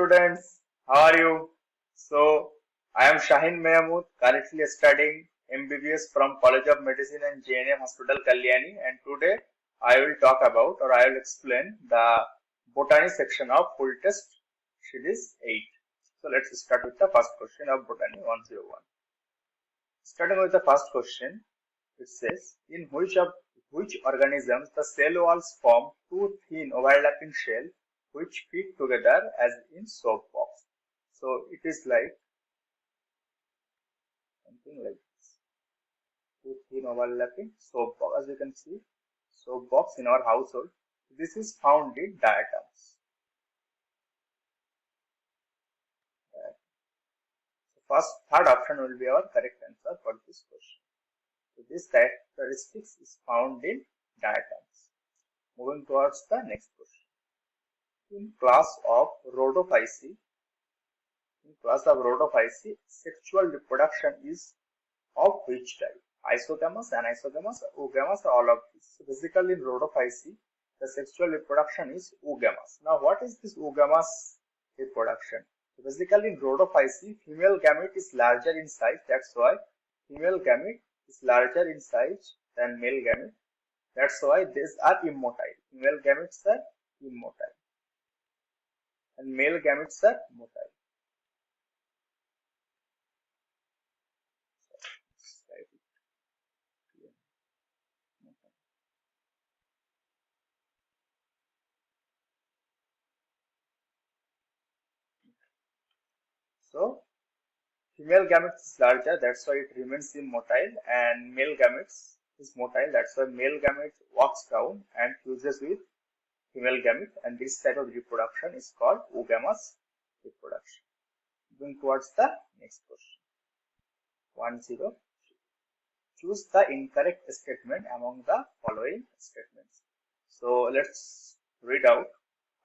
students, how are you? So, I am Shahin Mahmood, currently studying MBBS from College of Medicine and JNM Hospital Kalyani, and today I will talk about or I will explain the botany section of full test series 8. So, let's start with the first question of botany 101. Starting with the first question, it says, in which organisms the cell walls form two thin overlapping shells which fit together as in soap box. So it is like something like this. Two thin overlapping soap box. As you can see, soap box in our household. This is found in diatoms. So third option will be our correct answer for this question. So this characteristics is found in diatoms. Moving towards the next question. In class of Rhodophyceae, sexual reproduction is of which type? Isogamous, anisogamous, oogamous, or all of these. So basically in Rhodophyceae, the sexual reproduction is oogamous. Now what is this oogamous reproduction? So basically in Rhodophyceae, female gamete is larger in size. That's why female gamete is larger in size than male gamete. That's why these are immotile. Female gametes are immotile and male gametes are motile. So female gametes is larger, that's why it remains immotile, and male gametes is motile, that's why male gamete walks down and fuses with female gamete, and this type of reproduction is called oogamous reproduction. Moving towards the next question. 103. Choose the incorrect statement among the following statements. So let's read out.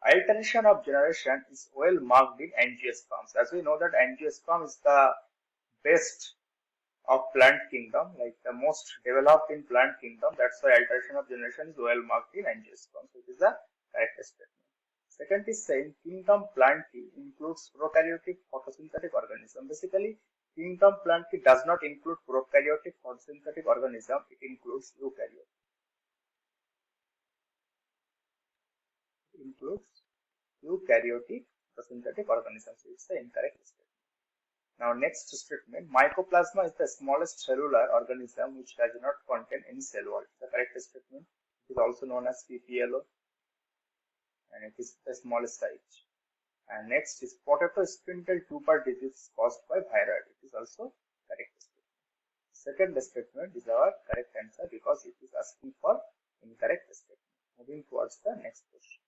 Alternation of generation is well marked in angiosperms. As we know that angiosperm is the best of plant kingdom, like the most developed in plant kingdom. That's why alternation of generation is well marked in angiosperm. So it is a correct statement. Second is saying kingdom Plantae includes prokaryotic photosynthetic organism. Basically, kingdom Plantae does not include prokaryotic photosynthetic organism. It includes eukaryotic. It includes eukaryotic photosynthetic organisms. It's the incorrect statement. Now next statement, mycoplasma is the smallest cellular organism which does not contain any cell wall. The correct statement. It is also known as PPLO, and it is the smallest size. And next is potato spindle tuber disease caused by viroid. It is also correct statement. Second statement is our correct answer because it is asking for incorrect statement. Moving towards the next question.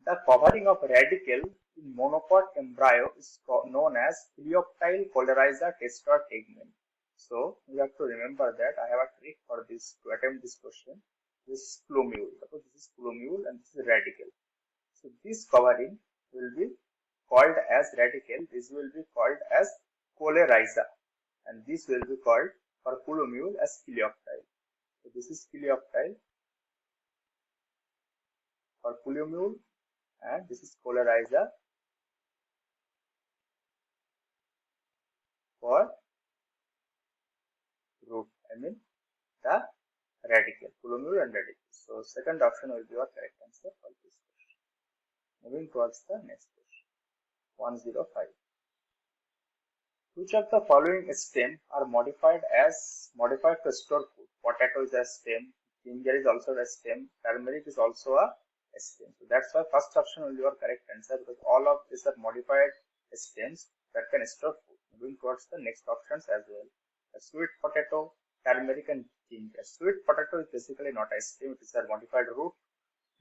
The covering of radicle in monopod embryo is known as Coleoptile Chlorhiza testor tegmen. So you have to remember that I have a trick for this to attempt this question. This is plumule. Suppose this is plumule and this is radicle. So this covering will be called as radicle. This will be called as Chlorhiza, and this will be called for plumule as Coleoptile. So this is Coleoptile for plumule, and this is Chlorhiza for root. The radicle, plumule and radicle. So second option will be our correct answer for this question. Moving towards the next question. 105. Which of the following stems are modified to store food? Potato is a stem, ginger is also a stem, turmeric is also a stem. So that's why first option will be your correct answer because all of these are modified stems that can store food. Moving towards the next options as well. A sweet potato, turmeric and ginger. Sweet potato is basically not a stem, it is a modified root.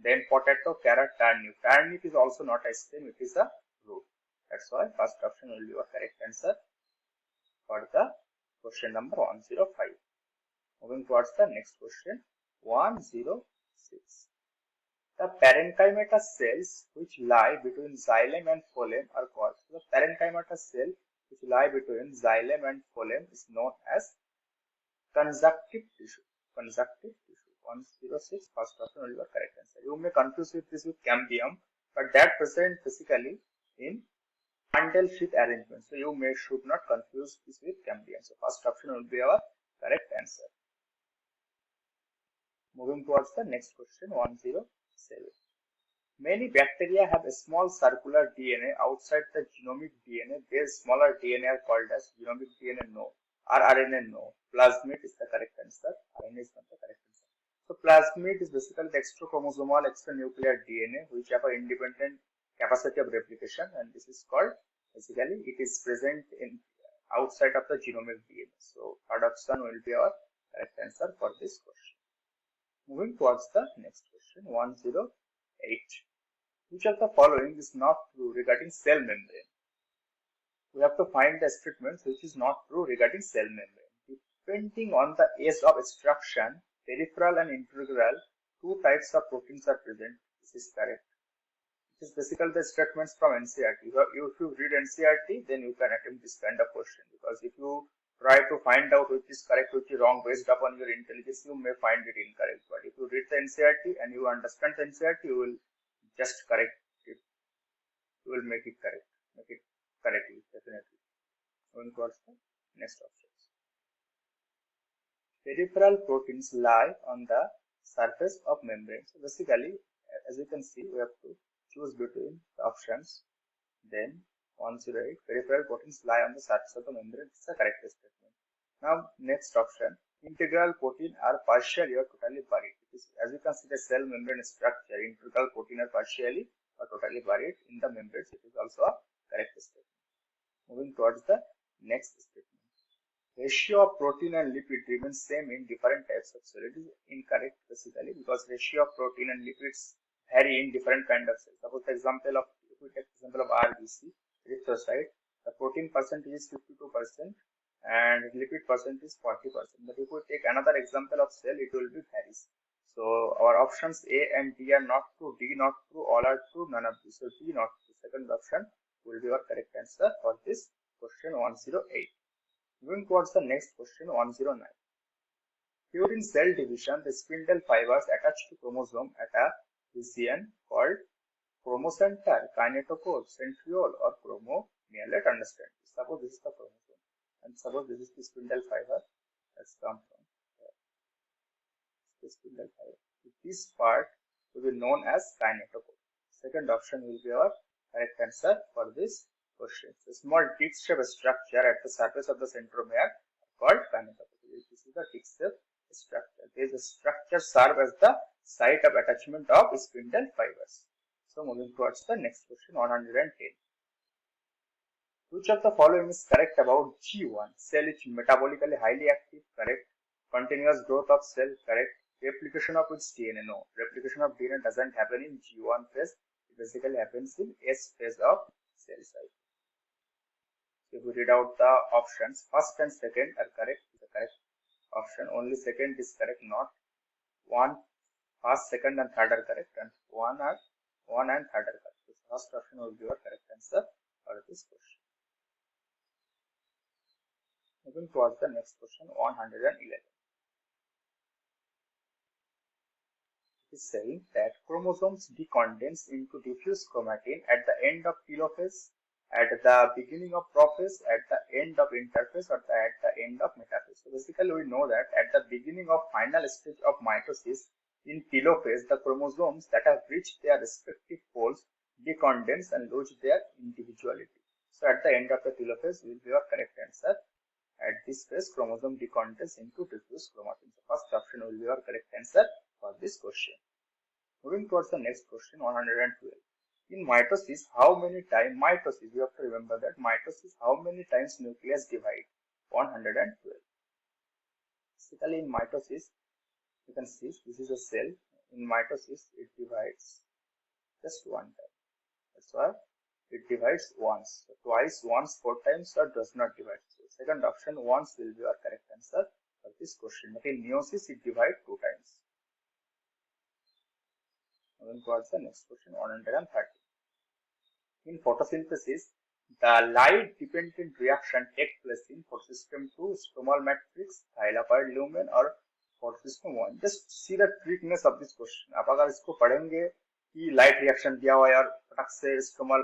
Then potato, carrot, turnip. Turnip is also not a stem, it is a root. That's why first option will be your correct answer for the question number 105. Moving towards the next question 106. The parenchymatous cells which lie between xylem and phloem are called. So the parenchymatous cell which lie between xylem and phloem is known as conjunctive tissue. Conjunctive tissue. 106. First option will be your correct answer. You may confuse with this with cambium, but that present basically in bundle sheath arrangement. So you should not confuse this with Cambrian. So first option will be our correct answer. Moving towards the next question, 107. Many bacteria have a small circular DNA outside the genomic DNA. Their smaller DNA are called as genomic DNA no, rRNA no. Plasmid is the correct answer. RNA is not the correct answer. So plasmid is basically the extrachromosomal extranuclear DNA which have an independent capacity of replication, and this is called basically it is present in outside of the genomic DNA. So third option will be our correct answer for this question. Moving towards the next question, 108. Which of the following is not true regarding cell membrane? We have to find the statements which is not true regarding cell membrane. Depending on the age of extraction, peripheral and integral, two types of proteins are present. This is correct. This is basically the statements from NCERT. If you read NCERT, then you can attempt this kind of question, because if you try to find out which is correct, which is wrong based upon your intelligence, you may find it incorrect. But if you read the NCERT and you understand the NCERT, you will just correct it. You will make it correct. Make it correctly, definitely. Going towards the next options. Peripheral proteins lie on the surface of membrane. So basically, as you can see, we have to choose between the options. Then 108, peripheral proteins lie on the surface of the membrane. This is the correct statement. Now next option, integral protein are partially or totally buried. As you can see the cell membrane structure, integral protein are partially or totally buried in the membrane. It is also a correct statement. Moving towards the next statement. Ratio of protein and lipid remains same in different types of cell. It is incorrect basically, because ratio of protein and lipids vary in different kind of cells. Suppose the example of, if we take example of RBC, erythrocyte, the protein percentage is 52% and lipid percentage is 40%. But if we take another example of cell, it will be varies. So our options A and D are not true, D not true, all are true, none of these. So D not true. Second option will be our correct answer for this question 108. Moving towards the next question 109. During cell division, the spindle fibers attach to chromosome at a region called chromocenter, kinetochore, centriole, or chromomere. Let's understand. Suppose this is the chromosome, and suppose this is the spindle fiber that's come from here. The spindle fiber. This part will be known as kinetochore. Second option will be our correct answer for this question. The small disc-shaped structure at the surface of the centromere called kinetochore. This is the disc-shaped structure. These structures serve as the site of attachment of spindle fibers. So moving towards the next question 110. Which of the following is correct about G1? Cell is metabolically highly active, correct. Continuous growth of cell, correct. Replication of its DNA, no. Replication of DNA doesn't happen in G1 phase. It basically happens in S phase of cell cycle. So if we read out the options, first and second are correct. The correct option. Only second is correct, not one. First, second, and third are correct, and one and third are correct. So first option will be our correct answer for this question. Moving towards the next question 111. It is saying that chromosomes decondense into diffuse chromatin at the end of telophase, at the beginning of prophase, at the end of interphase, or at the end of metaphase. So basically we know that at the beginning of final stage of mitosis in telophase, the chromosomes that have reached their respective poles decondense and lose their individuality. So at the end of the telophase will be our correct answer. At this phase, chromosome decondense into diffuse chromatin. So first option will be our correct answer for this question. Moving towards the next question 112. In mitosis, how many times mitosis? You have to remember that mitosis, how many times nucleus divide? 112. Basically in mitosis, you can see this is a cell. In mitosis, it divides just one time. That's why it divides once. So twice, once, four times, or does not divide. So second option, once, will be our correct answer for this question. But in meiosis, it divides two times. Moving towards the next question 130. In photosynthesis, the light-dependent reaction takes place in photosystem 2, stromal matrix, thylakoid lumen, or photosystem 1. Just see the trickiness of this question. आप अगर इसको पढ़ेंगे कि light reaction दिया हुआ है और फटक से स्टोमल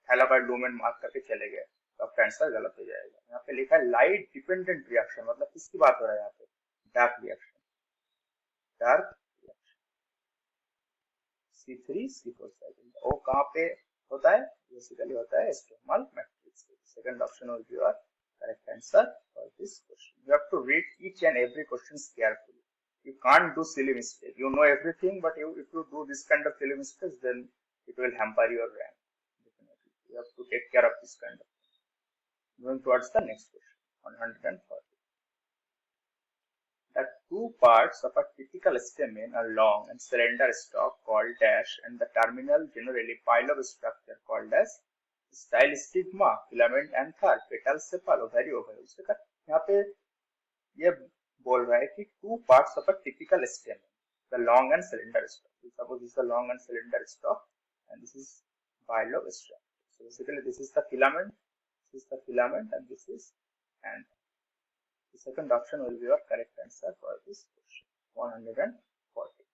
थाइलाकॉइड लूमेन मार्क करके चले गए तो आपका आंसर गलत हो जाएगा। यहाँ पे लिखा है लाइट डिपेंडेंट रिएक्शन, मतलब किसकी बात हो रहा है यहाँ पे, dark reaction, dark C3C4 cycle. वो कहाँ पे होता है, बेसिकली होता है stromal matrix. Second option will be your correct answer for this question. You have to read each and every question carefully. You can't do silly mistake. You know everything, but if you do this kind of silly mistakes, then it will hamper your rank. Definitely, you have to take care of this kind of thing. Moving towards the next question, 140. The two parts of a typical stamen are long and slender stalk called dash, and the terminal, generally pile of structure called as style, stigma, filament, anther, petal, sepal, ovary, ovaries. यहाँ पे ये बोल रहा है कि two parts of a typical stem, the long and cylinder stock. Suppose this is the long and cylinder stock and this is pile of structure. So basically this is the filament, and this is anther. The second option will be your correct answer for this question. 140.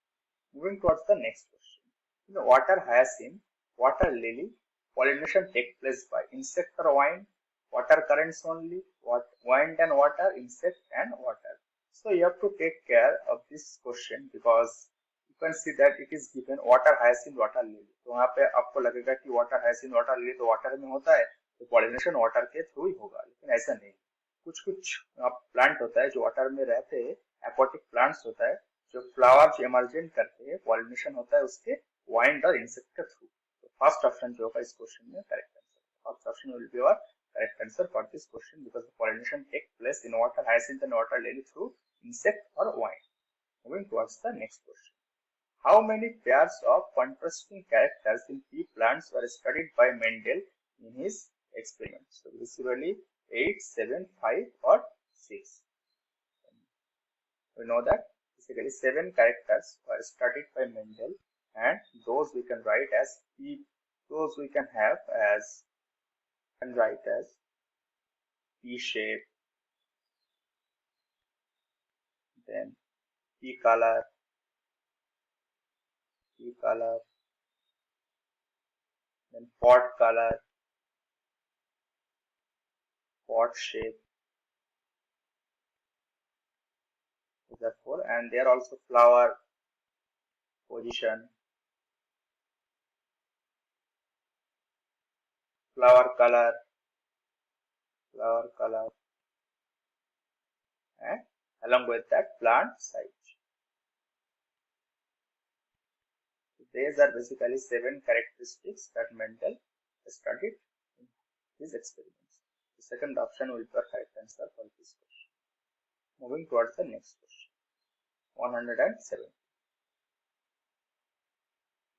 Moving towards the next question. In the water hyacinth, water lily, pollination takes place by insect or wind, water currents only, wind and water, insect and water. So you have to take care of this question because you can see that it is given water hyacinth, water lily. तो वहाँ पे आपको लगेगा कि water hyacinth, water lily तो water में होता है, तो pollination water के थ्रू ही होगा, लेकिन ऐसा नहीं. कुछ प्लांट होता है जो वाटर में रहते हैं, aquatic plants होता है जो फ्लावर्स इमर्जेंट करते हैं, pollination होता है उसके wind और insect के थ्रू. तो फर्स्ट ऑप्शन जो होगा इस क्वेश्चन में correct answer. First option will be your correct answer for this question because the pollination takes place in water hyacinth and water lily through insect or wind. Moving towards the next question. How many pairs of contrasting characters in pea plants were studied by Mendel in his experiments? So basically 8, 7, 5 or 6. We know that basically 7 characters were studied by Mendel, and those we can write as P, those we can have as and write as P shape, then P color, then pot color, pot shape. Therefore, and there also flower position, flower color, and along with that plant size. So these are basically 7 characteristics that Mendel studied in his experiments. The second option will be the correct answer for this question. Moving towards the next question, 107.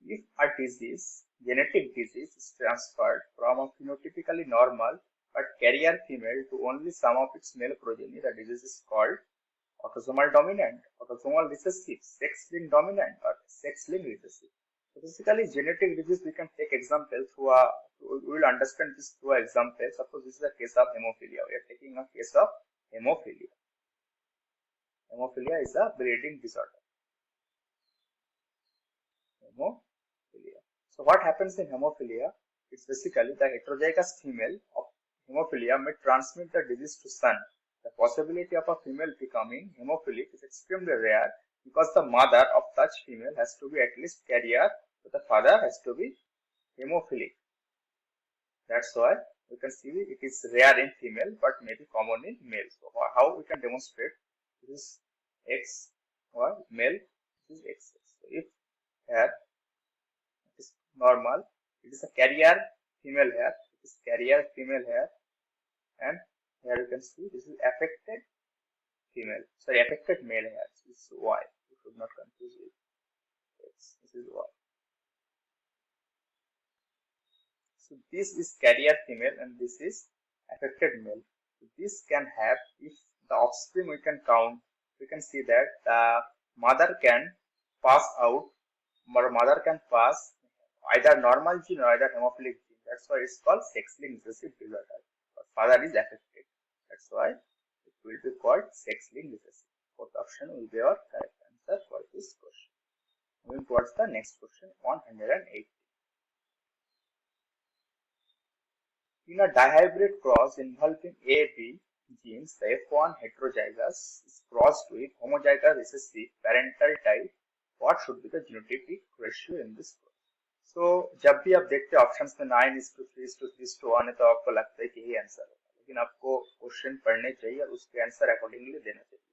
If a disease, genetic disease, is transferred from a phenotypically normal but carrier female to only some of its male progeny, the disease is called autosomal dominant, autosomal recessive, sex-linked dominant, or sex-linked recessive. So basically, genetic disease we can take example through a, we will understand this through an example. Suppose this is a case of hemophilia. We are taking a case of hemophilia. Hemophilia is a breeding disorder. Hemophilia. So what happens in hemophilia? It's basically the heterozygous female of hemophilia may transmit the disease to son. The possibility of a female becoming hemophilic is extremely rare because the mother of such female has to be at least carrier, but the father has to be hemophilic. That's why we can see it is rare in female but may be common in male. So how we can demonstrate this is X or male, this is XX. So if here it is normal, it is a carrier female here, it is carrier female here, and here you can see this is affected female, sorry, affected male here. This is Y. You should not confuse with X. This is Y. So this is carrier female and this is affected male. So this can have, if the offspring we can count, we can see that the mother can pass out, or mother can pass either normal gene or either hemophilic gene. That's why it's called sex-linked recessive disorder. But father is affected. That's why it will be called sex-linked recessive. Fourth option will be our correct answer for this question. Moving towards the next question, 180. In a dihybrid cross involving A-B genes, the F1 heterozygous is crossed with homozygous recessive parental type. What should be the genotypic ratio in this cross? So जब भी आप देखते हैं options में 9:3:3:1 है तो आपको लगता है कि यही आंसर होगा, लेकिन आपको क्वेश्चन पढ़ने चाहिए और उसके आंसर अकॉर्डिंगली देना चाहिए।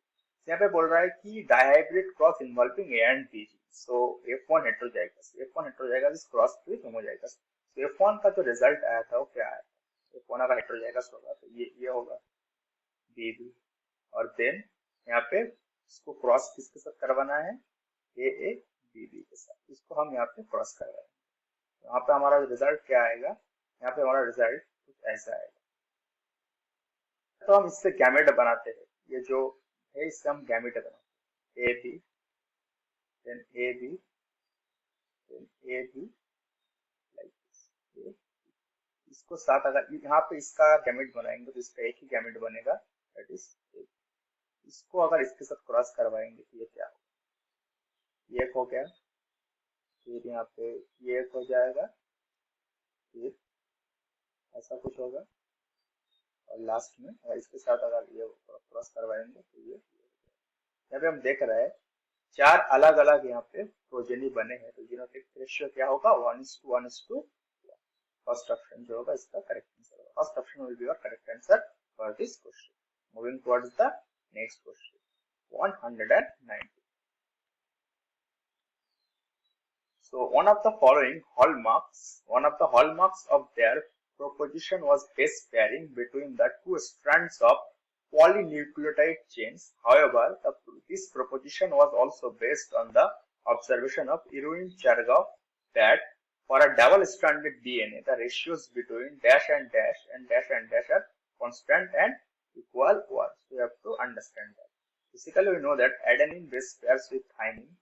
यहाँ पे बोल रहा है कि dihybrid cross involving A and B gene, so F1 heterozygous is crossed with homozygous. तो F1 का जो रिजल्ट आया था वो क्या आया था? F1 अगर हेटेरोजाइगस होगा तो ये होगा BB, और देन यहाँ पे इसको क्रॉस किसके साथ करवाना है? AA BB के साथ। इसको हम यहाँ पे क्रॉस कर रहे हैं। यहाँ पे हमारा रिजल्ट क्या आएगा? यहाँ पे हमारा रिजल्ट कुछ ऐसा आएगा। तो हम इससे गैमेट बनाते हैं, ये जो है इससे हम गैमेट बनाते हैं, AB then AB then AB like this। इसको साथ अगर यहाँ पे इसका गैमेट बनाएंगे तो इसका एक ही गैमेट बनेगा, दैट इज इसको अगर इसके साथ क्रॉस करवाएंगे तो ये क्या होगा? ये एक हो गया, फिर यहाँ पे ये एक हो जाएगा, फिर ऐसा कुछ होगा, और लास्ट में अगर इसके साथ अगर ये क्रॉस करवाएंगे तो ये यहाँ पे हम देख रहे हैं 4 अलग अलग यहाँ पे प्रोजेनी बने हैं। तो जीनोटाइप रेशियो क्या होगा? 1:1:1। फर्स्ट ऑप्शन जो होगा इसका करेक्ट आंसर होगा। First option will be your correct answer for this question. Moving towards the next question 190। So one of the hallmarks of their proposition was base pairing between the two strands of polynucleotide chains. However, this proposition was also based on the observation of Irwin Chargaff that for a double-stranded DNA, the ratios between dash and dash and dash and dash are constant and equal 1. So you have to understand that. Basically, we know that adenine base pairs with thymine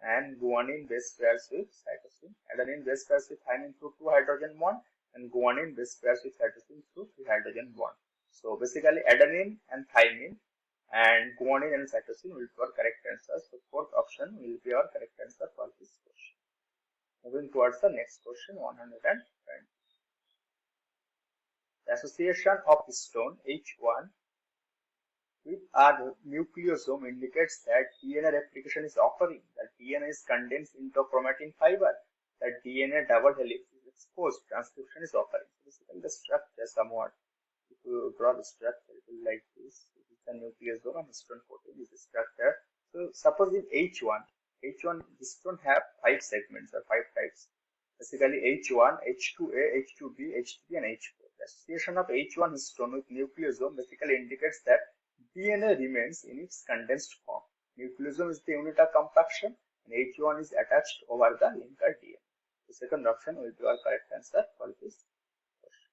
and guanine base pairs with cytosine. Adenine base pairs with thymine through 2 hydrogen bond and guanine base pairs with cytosine through 3 hydrogen bond. So basically adenine and thymine and guanine and cytosine will be our correct answers. So fourth option will be our correct answer for this question. Moving towards the next question 120. The association of histone H1 with a nucleosome indicates that DNA replication is occurring, that DNA is condensed into chromatin fiber, that DNA double helix is exposed, transcription is occurring. So basically the structure somewhat, if you draw the structure, it will be like this. This is the nucleosome and histone 14 is the structure. So suppose in H1 histone have 5 segments or 5 types. Basically H1, H2A, H2B, H3 and H4. The association of H1 histone with nucleosome basically indicates that DNA remains in its condensed form. Nucleosome is the unit of compaction and H1 is attached over the linker DNA. The second option will be our correct answer for this question.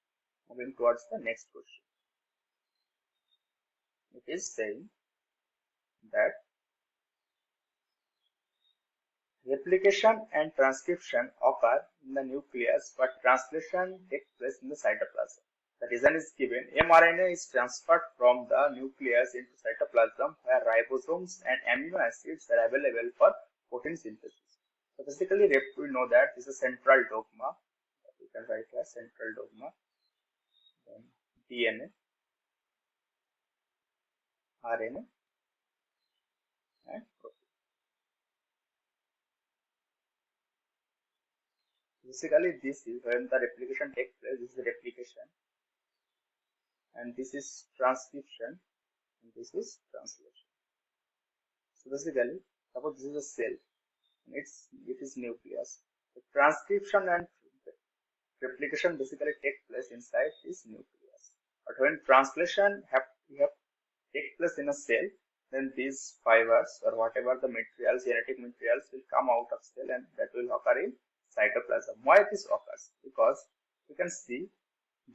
Moving towards the next question. It is saying that replication and transcription occur in the nucleus, but translation takes place in the cytoplasm. The reason is given. mRNA is transferred from the nucleus into cytoplasm where ribosomes and amino acids are available for protein synthesis. So basically we know that this is a central dogma. We can write as central dogma. Then DNA, RNA and protein. Basically this is when the replication takes place. This is the replication. And this is transcription and this is translation. So basically, suppose this is a cell and it is nucleus. The transcription and replication basically take place inside this nucleus. But when translation take place in a cell, then these fibers or whatever the materials, genetic materials will come out of cell and that will occur in cytoplasm. Why this occurs? Because you can see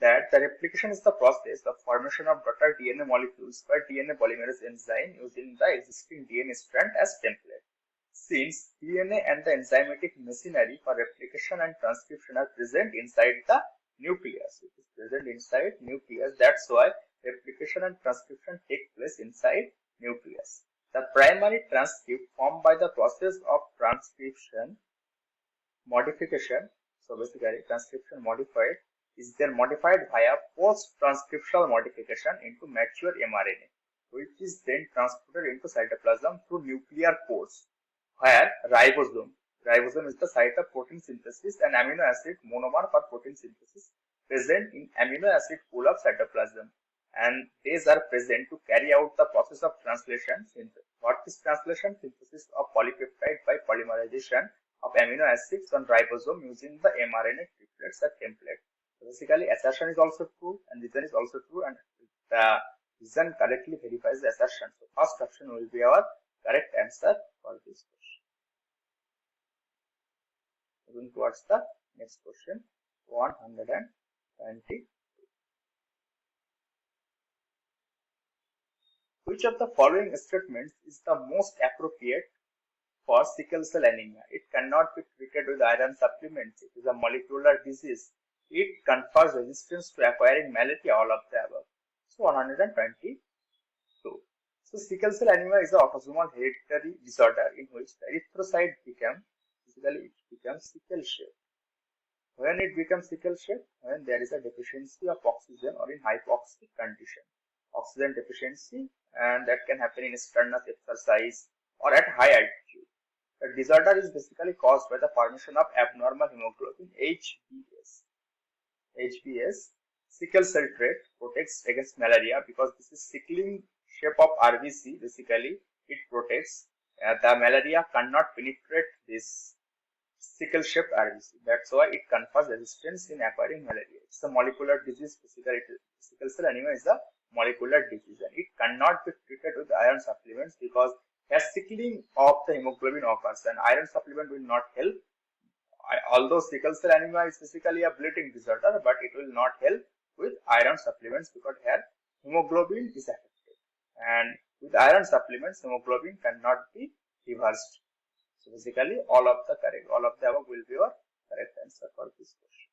that the replication is the process of formation of daughter DNA molecules by DNA polymerase enzyme using the existing DNA strand as template. Since DNA and the enzymatic machinery for replication and transcription are present inside the nucleus, it is present inside nucleus. That's why replication and transcription take place inside nucleus. The primary transcript formed by the process of transcription modification, so basically transcription modified, is then modified via post-transcriptional modification into mature mRNA, which is then transported into cytoplasm through nuclear pores, where ribosome is the site of protein synthesis and amino acid monomer for protein synthesis present in amino acid pool of cytoplasm, and these are present to carry out the process of translation synthesis. What is translation? Synthesis of polypeptide by polymerization of amino acids on ribosome using the mRNA triplets as template. So basically, assertion is also true and reason is also true, and the reason correctly verifies the assertion. So first option will be our correct answer for this question. Moving towards the next question, 120. Which of the following statements is the most appropriate for sickle cell anemia? It cannot be treated with iron supplements. It is a molecular disease. It confers resistance to acquiring malaria, all of the above. So 122. So sickle cell anemia is an autosomal hereditary disorder in which the erythrocyte becomes sickle shape. When it becomes sickle shape, when there is a deficiency of oxygen or in hypoxic condition. Oxygen deficiency, and that can happen in strenuous exercise or at high altitude. The disorder is basically caused by the formation of abnormal hemoglobin HbS. Sickle cell trait protects against malaria because this is sickling shape of RBC. Basically, it protects. The malaria cannot penetrate this sickle shaped RBC. That's why it confers resistance in acquiring malaria. It's a molecular disease. Basically, sickle cell anemia is a molecular disease and it cannot be treated with iron supplements because a sickling of the hemoglobin occurs and iron supplement will not help. Although sickle cell anemia is basically a bleeding disorder, but it will not help with iron supplements because here hemoglobin is affected, and with iron supplements hemoglobin cannot be reversed. So basically all of the above will be your correct answer for this question.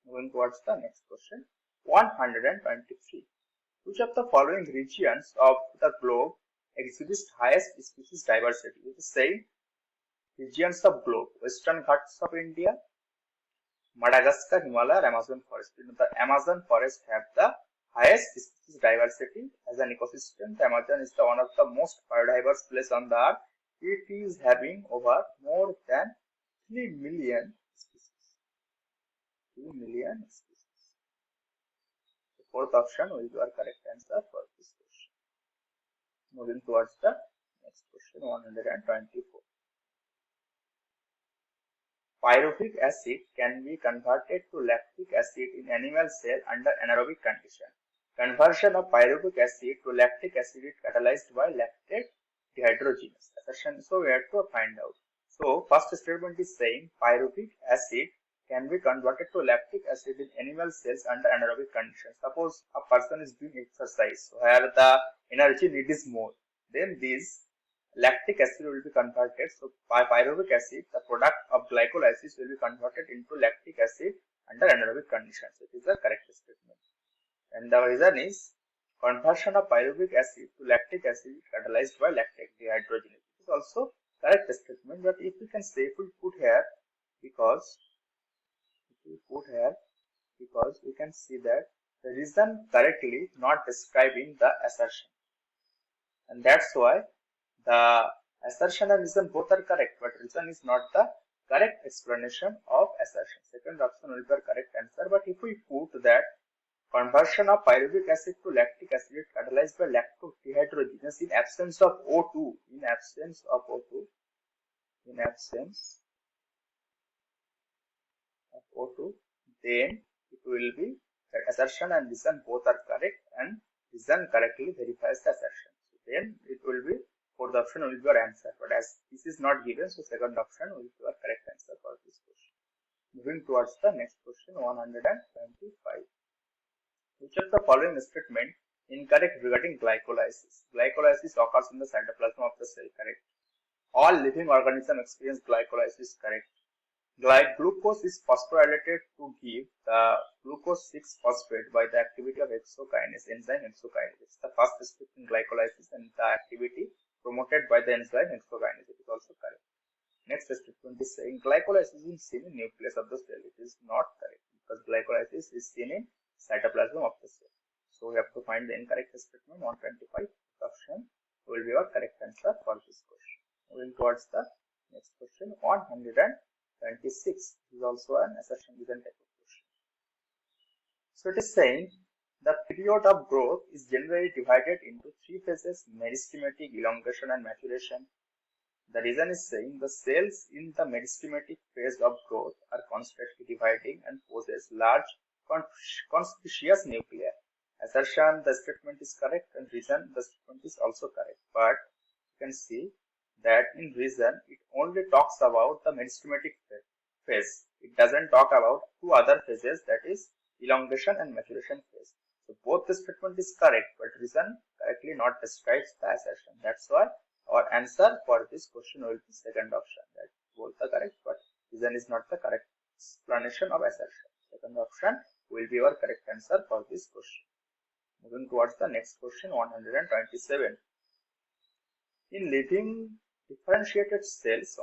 Moving towards the next question, 123. Which of the following regions of the globe exhibits highest species diversity? It is saying regions of globe: Western Ghats of India, Madagascar, Himalaya, Amazon forest. The Amazon forest have the highest species diversity as an ecosystem. The Amazon is one of the most biodiverse place on the earth. It is having over more than 3 million species. 3 million species. Fourth option will be our correct answer for this question. Moving towards the next question, 124. Pyruvic acid can be converted to lactic acid in animal cell under anaerobic condition. Conversion of pyruvic acid to lactic acid is catalyzed by lactate dehydrogenase. So we have to find out. So first statement is saying pyruvic acid can be converted to lactic acid in animal cells under anaerobic conditions. Suppose a person is doing exercise where the energy need is more, then this lactic acid will be converted. So by pyruvic acid, the product of glycolysis will be converted into lactic acid under anaerobic conditions. It is a correct statement. And the reason is conversion of pyruvic acid to lactic acid catalyzed by lactate dehydrogenase. It is also correct statement, but if we can say, if we put here, because we can see that the reason correctly not describing the assertion, and that's why the assertion and reason both are correct, but reason is not the correct explanation of assertion. Second option will be our correct answer, but if we put that conversion of pyruvic acid to lactic acid catalyzed by lactate dehydrogenase in absence of O2, then it will be that assertion and reason both are correct, and reason correctly verifies the assertion. So then it will be fourth option will be our answer. But as this is not given, so second option will be our correct answer for this question. Moving towards the next question, 125. Which of the following statement incorrect regarding glycolysis? Glycolysis occurs in the cytoplasm of the cell. Correct. All living organisms experience glycolysis. Correct. Glucose is phosphorylated to give the glucose 6-phosphate by the activity of hexokinase, enzyme hexokinase. It's the first step in glycolysis and the activity promoted by the enzyme hexokinase. It is also correct. Next statement is saying glycolysis is seen in nucleus of the cell. It is not correct because glycolysis is seen in cytoplasm of the cell. So we have to find the incorrect statement 125. Option will be our correct answer for this question. Moving towards the next question, 126. This is also an assertion given type of question. So it is saying the period of growth is generally divided into three phases: meristematic, elongation, and maturation. The reason is saying the cells in the meristematic phase of growth are constantly dividing and possess large conspicuous nuclei. Assertion, the statement is correct, and reason, the statement is also correct. But you can see that in reason it only talks about the meristematic phase. It doesn't talk about two other phases, that is elongation and maturation phase. So both the statement is correct, but reason correctly not describes the assertion. That's why our answer for this question will be second option. That both are correct, but reason is not the correct explanation of assertion. Second option will be our correct answer for this question. Moving towards the next question, 127. In living differentiated cells,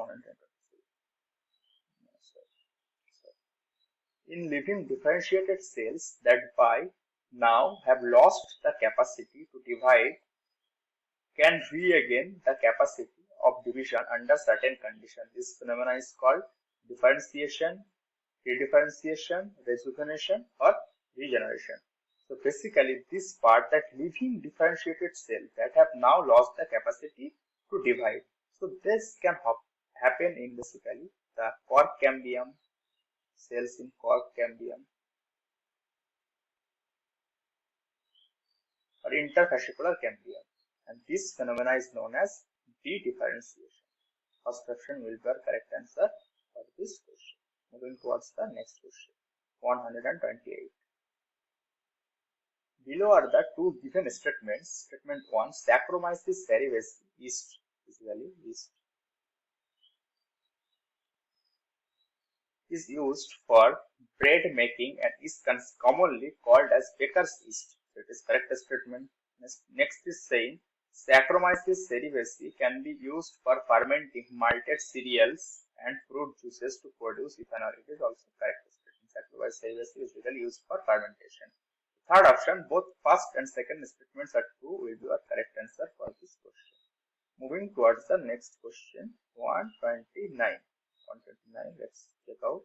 in living differentiated cells that by now have lost the capacity to divide can regain the capacity of division under certain conditions. This phenomenon is called differentiation, redifferentiation, rejuvenation, or regeneration. So basically this part, that living differentiated cells that have now lost the capacity to divide. So this can happen in basically the cork cambium, cells in cork cambium, or interfascicular cambium. And this phenomena is known as de-differentiation. First option will be our correct answer for this question. Moving towards the next question, 128. Below are the two given statements. Statement 1, Saccharomyces cerevisiae, yeast, basically yeast, is used for bread making and is commonly called as baker's yeast. So it is correct statement. Next is saying Saccharomyces cerevisiae can be used for fermenting malted cereals and fruit juices to produce ethanol. It is also correct statement. Saccharomyces cerevisiae is usually used for fermentation. Third option, both first and second statements are true, will be our correct answer for this question. Moving towards the next question, 129. Let's check out.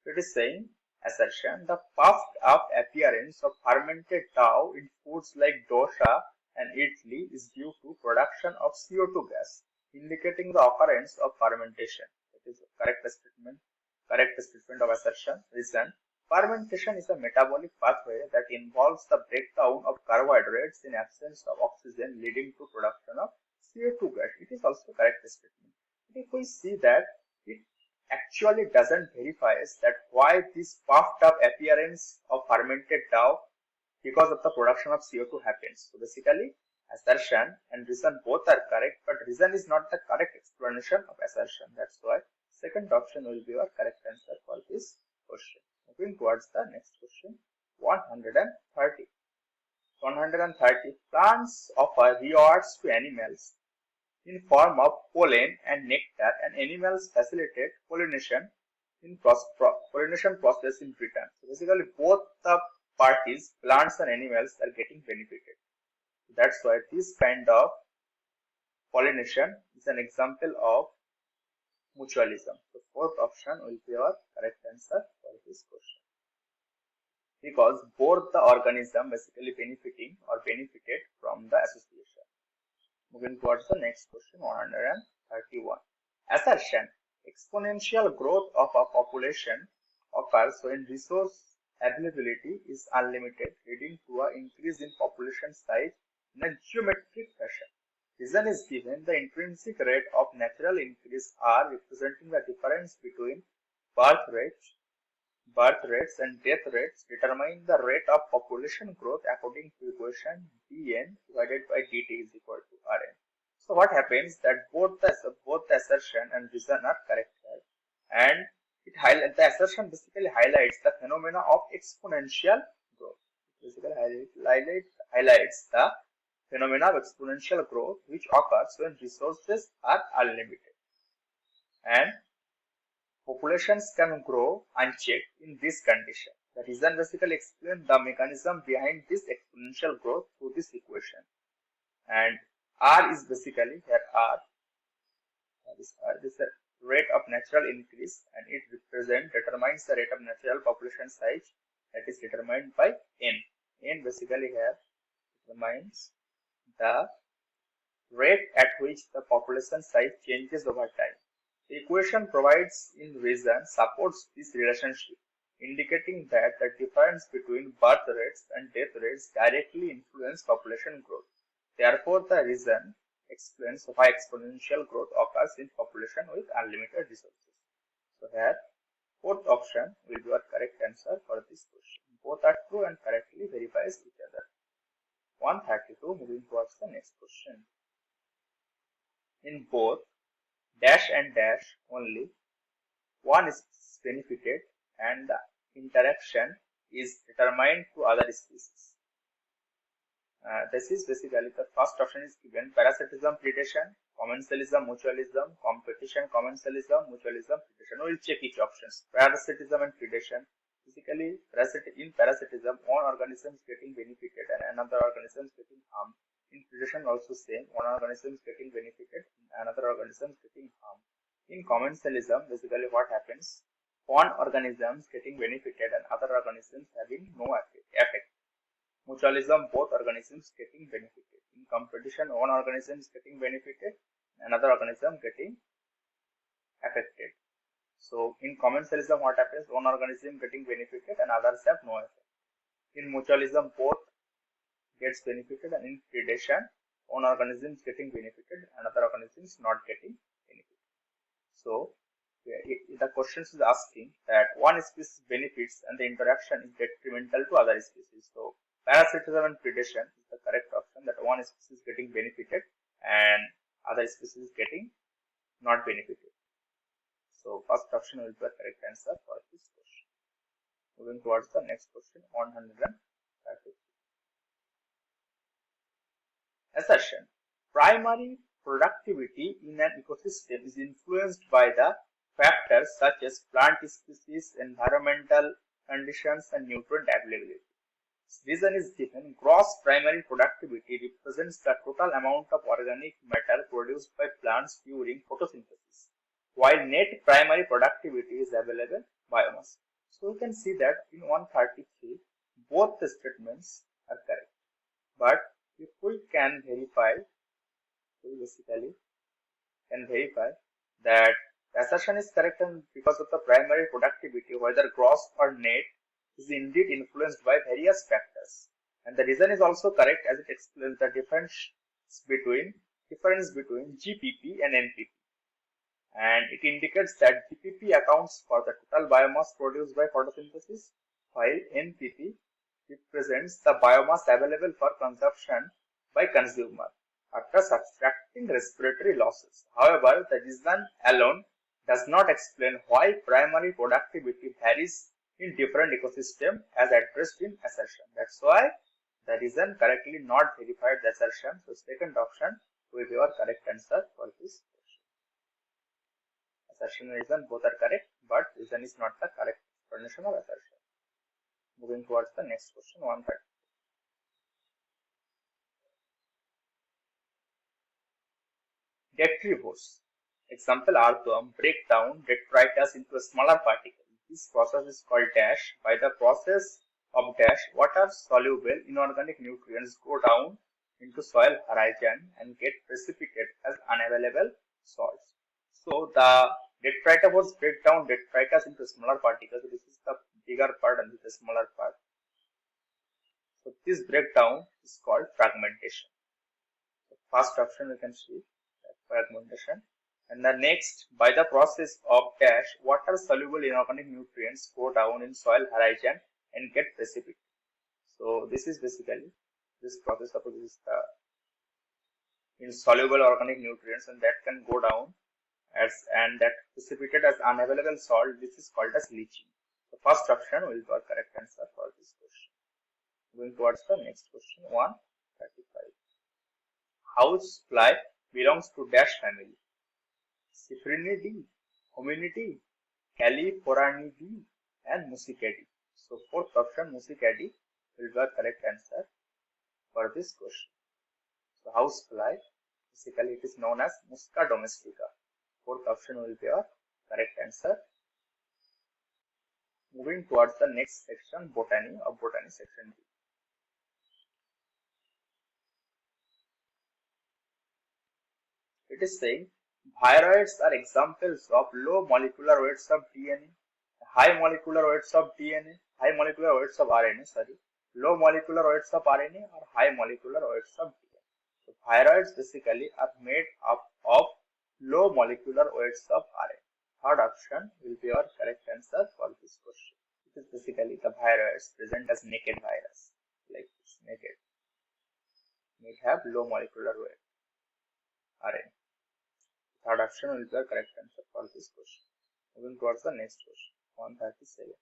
It is saying assertion, the puffed up appearance of fermented dough in foods like dosa and idli is due to production of CO2 gas, indicating the occurrence of fermentation. That is a correct statement of assertion. Reason, fermentation is a metabolic pathway that involves the breakdown of carbohydrates in absence of oxygen, leading to production of CO2 gas. It is also correct statement. If we see that it actually doesn't verify that why this puffed up appearance of fermented dough because of the production of CO2 happens. So basically assertion and reason both are correct, but reason is not the correct explanation of assertion. That's why second option will be our correct answer for this question. Moving towards the next question, 130. 130. Plants offer rewards to animals in form of pollen and nectar, and animals facilitate pollination in pollination process in return. So basically both the parties, plants and animals, are getting benefited. That's why this kind of pollination is an example of mutualism. The fourth option will be our correct answer for this question, because both the organism basically benefiting or benefited from the association. Moving towards the next question, 131. Assertion, exponential growth of a population occurs when resource availability is unlimited, leading to an increase in population size in a geometric fashion. Reason is given, the intrinsic rate of natural increase R, representing the difference between birth rates and death rates, determine the rate of population growth according to equation dn divided by dt is equal to Rn. So what happens that both the assertion and reason are correct here, and the assertion basically highlights the phenomena of exponential growth. Basically highlights the phenomena of exponential growth which occurs when resources are unlimited, and populations can grow unchecked in this condition. The reason basically explains the mechanism behind this exponential growth through this equation. And R is basically here R. This is the rate of natural increase, and it determines the rate of natural population size that is determined by N. N basically here determines the rate at which the population size changes over time. The equation provides in reason supports this relationship, indicating that the difference between birth rates and death rates directly influence population growth. Therefore, the reason explains why exponential growth occurs in population with unlimited resources. So here, fourth option will be our correct answer for this question. Both are true and correctly verifies each other. 132, moving towards the next question. In both dash and dash only, one is benefited and the interaction is determined to other species. This is basically the first option is given: parasitism, predation, commensalism, mutualism, competition, commensalism, mutualism, predation. We will check each options. Parasitism and predation. Basically, in parasitism, one organism is getting benefited and another organism is getting harmed. In predation also same, one organism is getting benefited and another organism is getting harmed. In commensalism, basically what happens? One organism is getting benefited and other organisms having no effect. Mutualism, both organisms getting benefited. In competition, one organism is getting benefited, another organism getting affected. So in commensalism, what happens? One organism getting benefited and others have no effect. In mutualism, both gets benefited, and in predation, one organism is getting benefited, another organism is not getting benefited. So the question is asking that one species benefits and the interaction is detrimental to other species. So parasitism and predation is the correct option, that one species getting benefited and other species getting not benefited. So first option will be the correct answer for this question. Moving towards the next question, 133. Assertion: primary productivity in an ecosystem is influenced by the factors such as plant species, environmental conditions, and nutrient availability. Reason is given: gross primary productivity represents the total amount of organic matter produced by plants during photosynthesis, while net primary productivity is available biomass. So we can see that in 133, both the statements are correct. But if we can verify, that the assertion is correct, and because of the primary productivity, whether gross or net, is indeed influenced by various factors. And the reason is also correct, as it explains the difference between GPP and NPP. And it indicates that GPP accounts for the total biomass produced by photosynthesis, while NPP represents the biomass available for consumption by consumer after subtracting respiratory losses. However, the reason alone does not explain why primary productivity varies in different ecosystems as addressed in assertion. That's why the reason correctly not verified the assertion. So second option will be our correct answer for this question. Assertion and reason both are correct, but reason is not the correct explanation of assertion. Moving towards the next question, 130. Detritivores. Example: earthworm break down detritus into a smaller particle. This process is called dash. By the process of dash, water soluble inorganic nutrients go down into soil horizon and get precipitated as unavailable salts. So the detritivores break down detritus into smaller particles. So this is the bigger part and this is the smaller part. So this breakdown is called fragmentation. So first option we can see fragmentation. And the next, by the process of dash, water soluble inorganic nutrients go down in soil horizon and get precipitated. So this is basically this process of this is the insoluble organic nutrients, and that can go down as and that precipitate as unavailable salt. This is called as leaching. The first option will be our correct answer for this question. Going towards the next question, 135. Housefly belongs to dash family: Cyprinidae, Hominidae, Californidae, and Muscicadae. So fourth option, muscicadi, will be our correct answer for this question. So housefly, basically it is known as Musca domestica. Fourth option will be our correct answer. Moving towards the next section, botany of botany section D. It is saying viroids are examples of low molecular weights of DNA, high molecular weights of DNA, high molecular weights of RNA, low molecular weights of RNA or high molecular weights of DNA. So viroids basically are made up of low molecular weights of RNA. Third option will be our correct answer for this question. It is basically the viroids present as naked virus, like this, naked. It have low molecular weight RNA. Third option will be the correct answer for this question. Moving towards the next question, 137.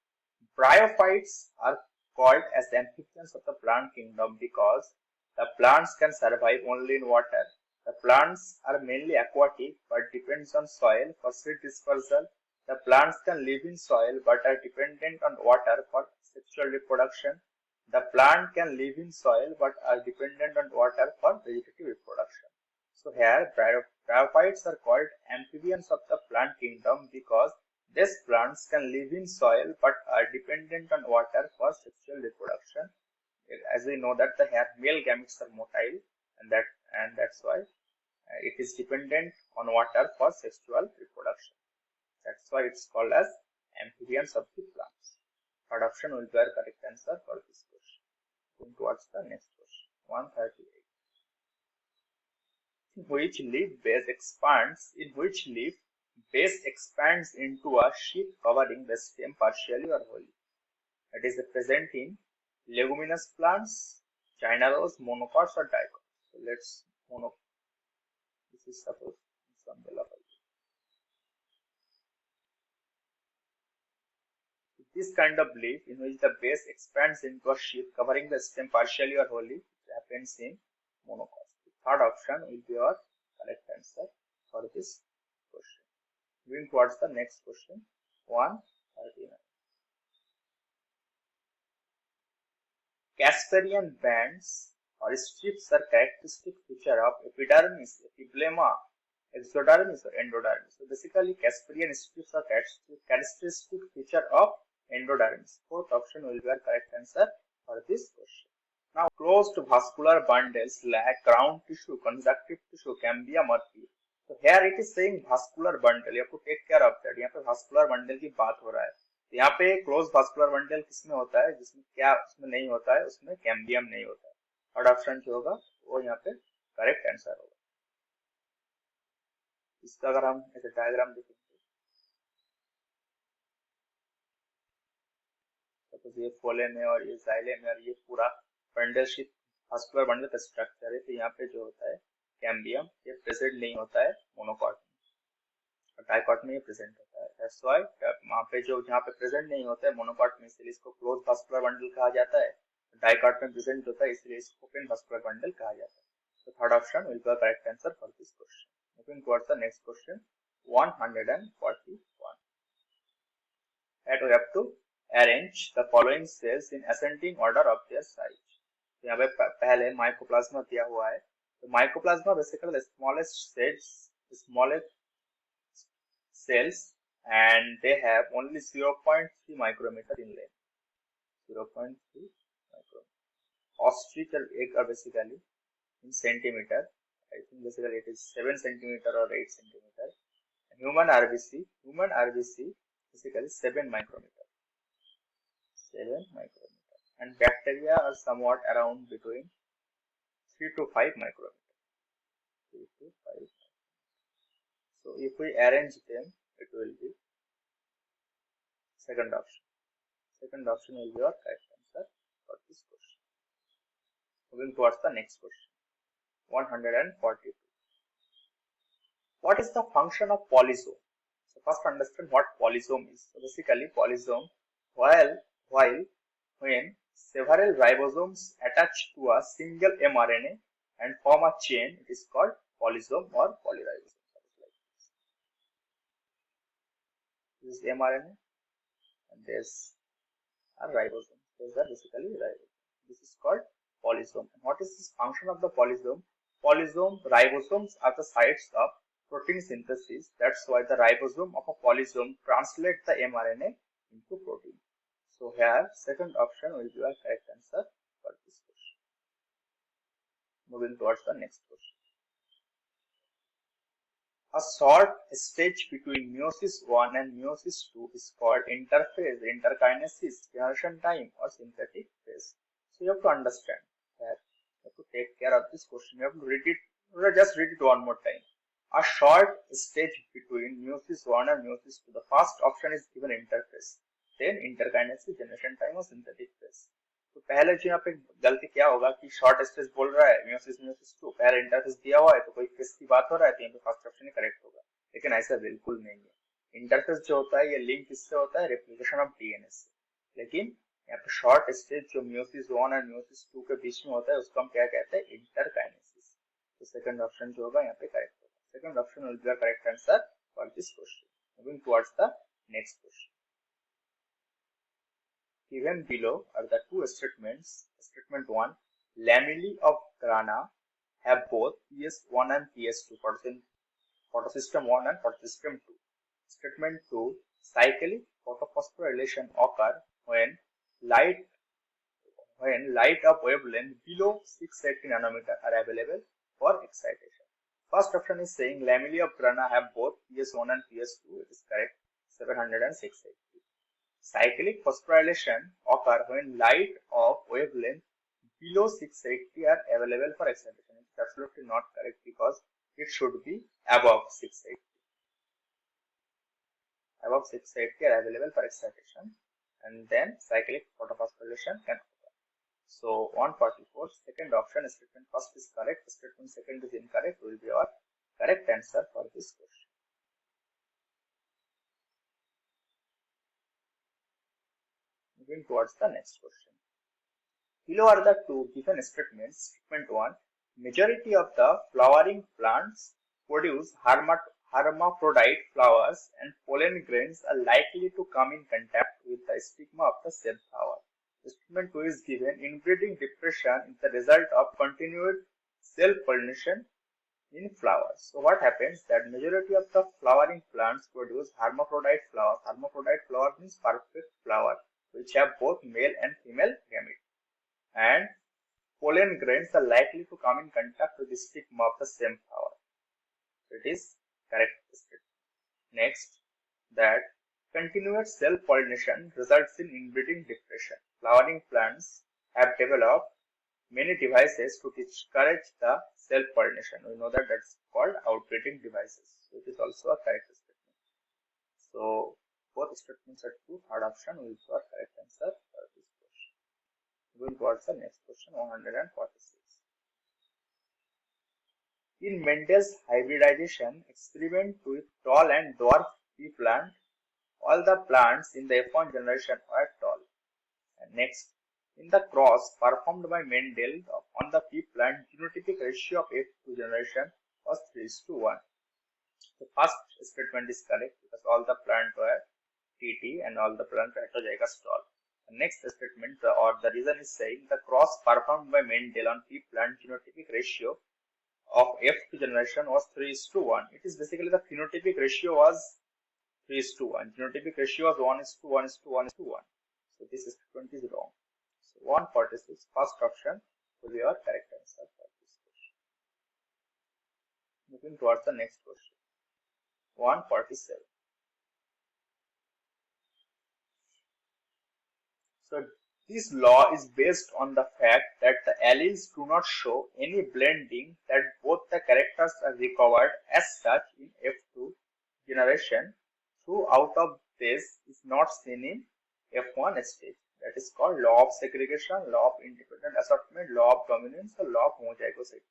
Bryophytes are called as the amphibians of the plant kingdom because the plants can survive only in water. The plants are mainly aquatic but depends on soil for seed dispersal. The plants can live in soil but are dependent on water for sexual reproduction. The plant can live in soil but are dependent on water for vegetative reproduction. So here bryophytes are called amphibians of the plant kingdom because these plants can live in soil but are dependent on water for sexual reproduction. As we know that the male gametes are motile, and that's why it is dependent on water for sexual reproduction. That's why it's called as amphibians of the plants. Third option will be our correct answer for this question. Going towards the next question, 138. In which leaf base expands into a sheath covering the stem partially or wholly. It is present in leguminous plants, China rose, monocots or dicots. So let's this is suppose some this kind of leaf in which the base expands into a sheath covering the stem partially or wholly, it happens in monocots. The third option will be our correct answer for this question. Moving towards the next question, 139. Casparian bands or strips are characteristic feature of epidermis, epiblema, exodermis or endodermis. So basically Casparian strips are characteristic feature of endodermis. Fourth option will be our correct answer for this question. Now closed vascular bundles lack ground tissue, conjunctive tissue, cambium or teeth. So here it is saying vascular bundle, you have to take care of that. यहाँ पे vascular bundle की बात हो रहा है. यहाँ पे close vascular bundle किसमें होता है, जिसमें क्या उसमें नहीं होता है, उसमें कैम्बियम नहीं होता है. थर्ड ऑप्शन जो होगा वो यहाँ पे करेक्ट आंसर होगा. इसका अगर हम ऐसे डायग्राम देखेंगे, सपोज ये फोलेम है और ये जाइलेम है और ये पूरा बंडल शीट vascular bundle का स्ट्रक्चर है, तो यहाँ पे जो होता है कैम्बियम ये प्रेजेंट नहीं होता है मोनोकॉट में, डाइकॉट में ये प्रेजेंट होता है. दैट्स व्हाई वहाँ पे जो जहाँ पे प्रेजेंट नहीं होता है मोनोकॉट में, इसलिए इसको क्लोज vascular bundle कहा जाता है. डाइकॉट में प्रेजेंट होता है इसलिए इसको ओपन vascular bundle कहा जाता है. So third option will be the correct answer for this question. Moving towards the next question, 141. And we have to arrange the following cells in ascending order of their size. तो यहाँ पे पहले mycoplasma दिया हुआ है. तो mycoplasma basically smallest cells and they have only 0.3 micrometer in length. 0.3 micrometer. Ostrich egg are basically in centimeter. I think basically it is 7 centimeter or 8 centimeter. And human RBC basically 7 micrometer. 7 micrometer. And bacteria are somewhat around between 3 to 5 micrometer. 3 to 5. So if we arrange them, it will be second option. Second option will be our correct answer for this question. Moving towards the next question, 142. What is the function of polysome? So first understand what polysome is. So basically polysome, when several ribosomes attach to a single mRNA and form a chain, it is called polysome or polyribosome. This is mRNA and this are ribosomes. Those are basically ribosomes. This is called polysome. And what is this function of the polysome? Ribosomes are the sites of protein synthesis. That's why the ribosome of a polysome translates the mRNA into protein. So here, second option will be our correct answer for this question. Moving towards the next question. A short stage between meiosis 1 and meiosis 2 is called interphase, interkinesis, generation time, or synthetic phase. So you have to understand that you have to take care of this question. You have to read it, just read it one more time. A short stage between meiosis 1 and meiosis 2. The first option is given interphase, then interkinesis, generation time, or synthetic phase. तो पहले जो यहाँ पे गलती क्या होगा कि short stage बोल रहा है मियोसिस मियोसिस 2, पहले इंटरफेस दिया हुआ है तो कोई फेस की बात हो रहा है तो यहाँ पे फर्स्ट ऑप्शन ही करेक्ट होगा, लेकिन ऐसा बिल्कुल नहीं है। इंटरफेस जो होता है ये लिंक किससे होता है, रेप्लिकेशन ऑफ डीएनए से, लेकिन यहाँ पे शॉर्ट स्टेज जो मियोसिस 1 और मियोसिस 2 के बीच में होता है उसको हम क्या कहते हैं, इंटरकाइनेसिस। तो सेकंड ऑप्शन जो होगा यहाँ पे करेक्ट होगा। Second option will be the correct answer for this question. Moving towards the next question. Given below are the two statements. Statement 1, lamellae of grana have both PS1 and PS2, photosystem 1 and photosystem 2. Statement 2, cyclic photophosphorylation occur when light of wavelength below 680 nanometer are available for excitation. First option is saying lamellae of grana have both PS1 and PS2. It is correct, 700 and 680. Cyclic phosphorylation occur when light of wavelength below 680 are available for excitation. It is absolutely not correct because it should be above 680. Above 680 are available for excitation, and then cyclic photophosphorylation can occur. So 144, second option, statement first is correct, statement second is incorrect, will be our correct answer for this question. Moving towards the next question. Below are the two given statements. Statement 1, majority of the flowering plants produce hermaphrodite flowers and pollen grains are likely to come in contact with the stigma of the same flower. Statement 2 is given, inbreeding depression is the result of continued self-pollination in flowers. So what happens that majority of the flowering plants produce hermaphrodite flowers. Hermaphrodite flower means perfect flower, which have both male and female gametes, and pollen grains are likely to come in contact with the stigma of the same flower. It is correct statement. Next, that continuous self-pollination results in inbreeding depression. Flowering plants have developed many devices to discourage the self-pollination. We know that that's called outbreeding devices. So it is also a correct statement. So both statements are true. Third option will be our correct answer for this question. Moving towards the next question, 146. In Mendel's hybridization experiment with tall and dwarf pea plant, all the plants in the F1 generation were tall. And next, in the cross performed by Mendel on the pea plant, genotypic ratio of F2 generation was 3:1. The first statement is correct because all the plants were TT and all the plants were heterozygous tall. The next statement, or the reason is saying the cross performed by Mendel on pea plant, genotypic ratio of F2 generation was 3:1. It is basically the phenotypic ratio was 3:1. Genotypic ratio was 1:1:1:1. So this statement is wrong. So 146, first option will be our correct answer for this question. Moving towards the next question. 147. So this law is based on the fact that the alleles do not show any blending, that both the characters are recovered as such in F2 generation. Two out of this is not seen in F1 stage. That is called law of segregation, law of independent assortment, law of dominance, or law of homozygosity.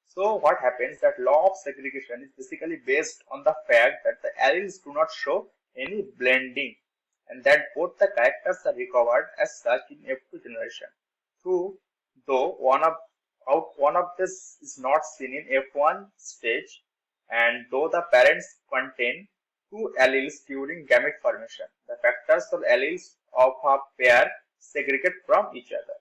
So what happens that law of segregation is basically based on the fact that the alleles do not show any blending and that both the characters are recovered as such in F2 generation. True, though one of this is not seen in F1 stage, and though the parents contain two alleles during gamete formation, the factors of alleles of a pair segregate from each other,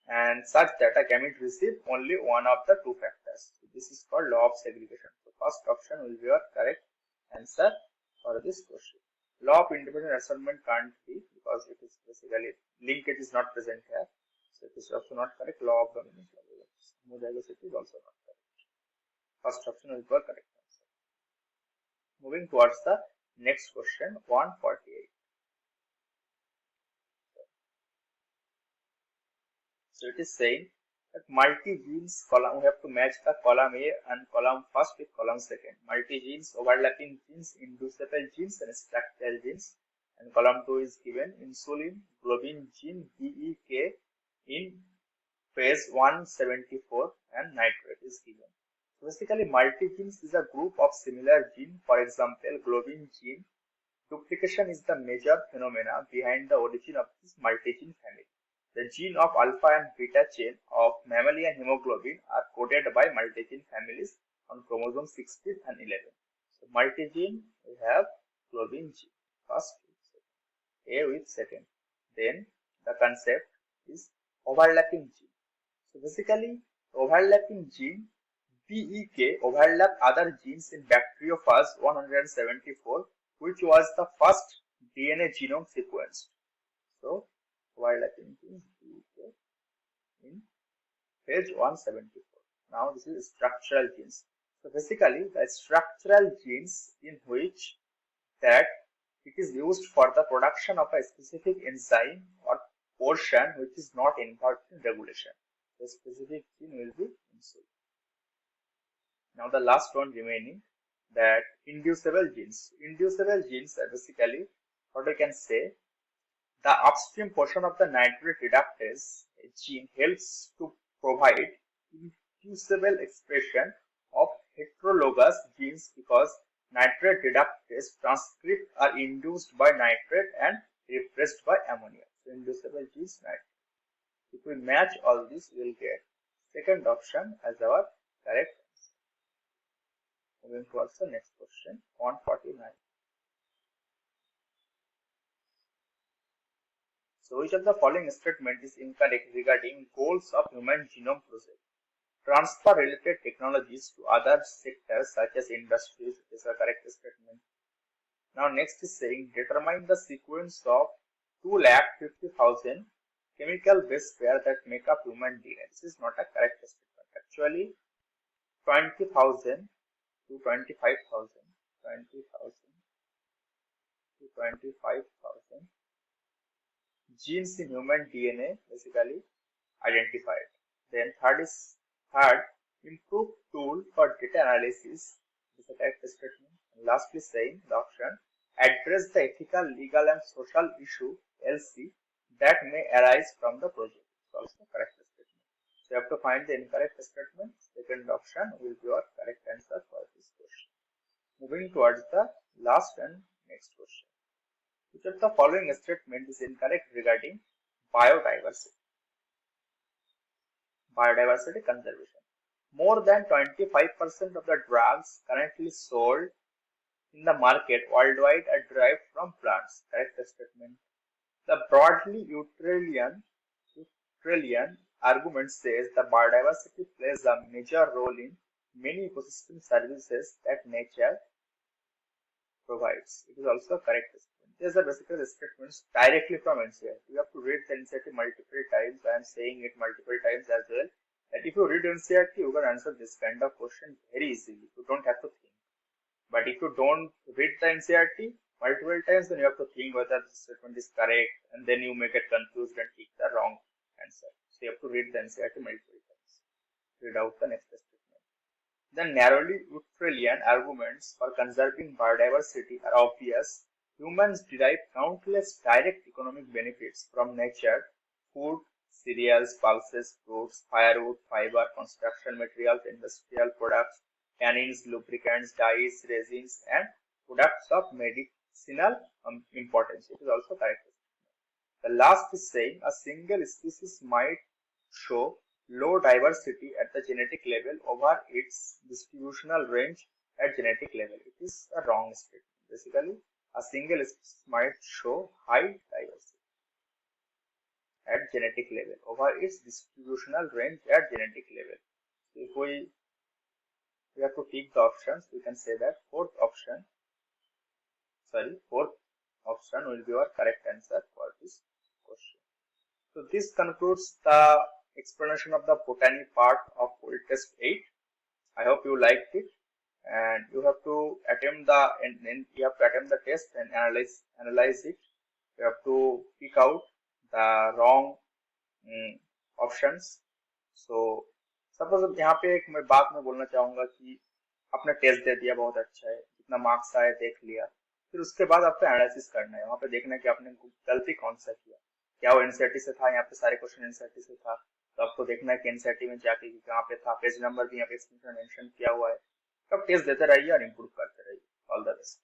and such that a gamete receive only one of the two factors. So this is called law of segregation. So first option will be your correct answer for this question. Law of independent assortment can't be, because it is basically linkage is not present here. So it is also not correct. Law of dominance, homozygosity is also not correct. First option will be your correct answer. Moving towards the next question, 148. So it is saying that multi-genes column, we have to match the column A and column first with column second. Multi-genes, overlapping genes, inducible genes and structural genes. And column 2 is given insulin, globin gene, BEK in phase 174 and nitrate is given. So basically multi-genes is a group of similar gene. For example, globin gene. Duplication is the major phenomena behind the origin of this multi-gene family. The gene of alpha and beta chain of mammalian hemoglobin are coded by multi-gene families on chromosome 16 and 11. So multi-gene, we have globin gene first, A with second. Then the concept is overlapping gene. So basically overlapping gene BEK overlap other genes in bacteriophage 174, which was the first DNA genome sequenced. So overlapping genes BEK in page 174. Now this is structural genes. So basically the structural genes in which that it is used for the production of a specific enzyme or portion which is not involved in regulation. The specific gene will be insulin. Now the last one remaining, that inducible genes. Inducible genes are basically what we can say, the upstream portion of the nitrate reductase gene helps to provide inducible expression of heterologous genes, because nitrate reductase transcript are induced by nitrate and repressed by ammonia. So inducible genes nitrate. If we match all this, we will get second option as our correct answer. Moving towards the next question, 149. So which of the following statement is incorrect regarding goals of Human Genome Project? Transfer related technologies to other sectors such as industries is a correct statement. Now next is saying determine the sequence of 2,50,000 chemical base pairs that make up human DNA. This is not a correct statement. Actually 20,000 to 25,000, 20,000 to 25,000 genes in human DNA basically identified. Then third, improved tool for data analysis is a correct statement. And lastly saying the option address the ethical, legal and social issue LC that may arise from the project. It's also correct statement. So you have to find the incorrect statement. Second option will be your correct answer for this question. Moving towards the last and next question. Which of the following statement is incorrect regarding biodiversity? Biodiversity conservation. More than 25% of the drugs currently sold in the market worldwide are derived from plants. Correct statement. The broadly utilitarian argument says the biodiversity plays a major role in many ecosystem services that nature provides. It is also a correct statement. These are basically statements directly from NCERT. You have to read the NCERT multiple times. I am saying it multiple times as well. That if you read NCERT, you can answer this kind of question very easily. You don't have to think. But if you don't read the NCERT multiple times, then you have to think whether this statement is correct, and then you may get confused and pick the wrong answer. So you have to read the NCERT multiple times. Read out the next statement. The narrowly utilitarian arguments for conserving biodiversity are obvious. Humans derive countless direct economic benefits from nature: food, cereals, pulses, fruits, firewood, fiber, construction materials, industrial products, tannins, lubricants, dyes, resins, and products of medicinal importance. It is also correct. The last is saying a single species might show low diversity at the genetic level over its distributional range at genetic level. It is a wrong statement. Basically, a single species might show high diversity. at genetic level, over its distributional range at genetic level. So if we have to pick the options, we can say that fourth option will be our correct answer for this question. So this concludes the explanation of the botany part of Field Test 8. I hope you liked it, and you have to attempt the test and analyze it. You have to pick out the wrong options. So suppose यहाँ पे एक मैं बात में बोलना चाहूंगा कि आपने टेस्ट दे दिया, बहुत अच्छा है, जितना मार्क्स आए देख लिया, फिर उसके बाद आपको एनालिसिस करना है, वहाँ पे देखना है कि आपने गलती कौन सा किया, क्या वो एनसीईआरटी से था, यहाँ पे सारे क्वेश्चन एनसीईआरटी से था, तो आपको देखना है कि एनसीईआरटी में जाके कहाँ पे था, पेज नंबर भी यहाँ पे मेंशन किया हुआ है। तब टेस्ट देते रहिए और इम्प्रूव करते रहिए। All the best.